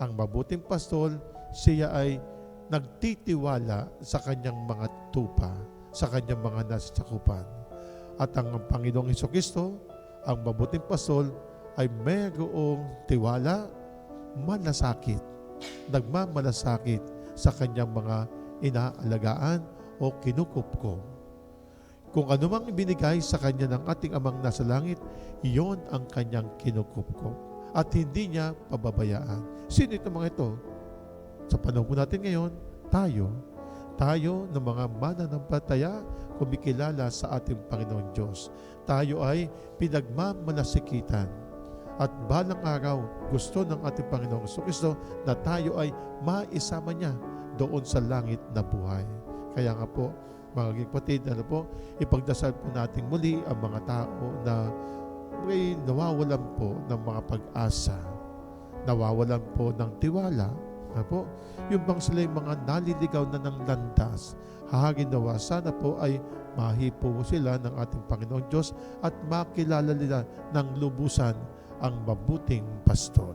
Ang mabuting pastol, siya ay nagtitiwala sa kanyang mga tupa, sa kanyang mga nasasakupan. At ang Panginoong Hesukristo, ang mabuting pastol, ay mayroong tiwala, malasakit, nagmamalasakit sa kanyang mga inaalagaan o kinukupko. Kung ano mang ibinigay sa kanya ng ating Amang nasa langit, iyon ang kanyang kinukupko. At hindi niya pababayaan. Sino ito mga ito? Sa panahon natin ngayon, tayo ng mga mananampalataya, kumikilala sa ating Panginoon Diyos. Tayo ay pinagmamalasikitan. At balang araw, gusto ng ating Panginoong Jesucristo na tayo ay maisama niya doon sa langit na buhay. Kaya nga po, mga kapatid, ipagdasal po natin muli ang mga tao na may nawawalan po ng mga pag-asa, nawawalan po ng tiwala. Yung bang sila yung mga naliligaw na ng landas, hahaginawa sana po ay mahipo sila ng ating Panginoon Diyos at makilala nila ng lubusan ang mabuting pastol.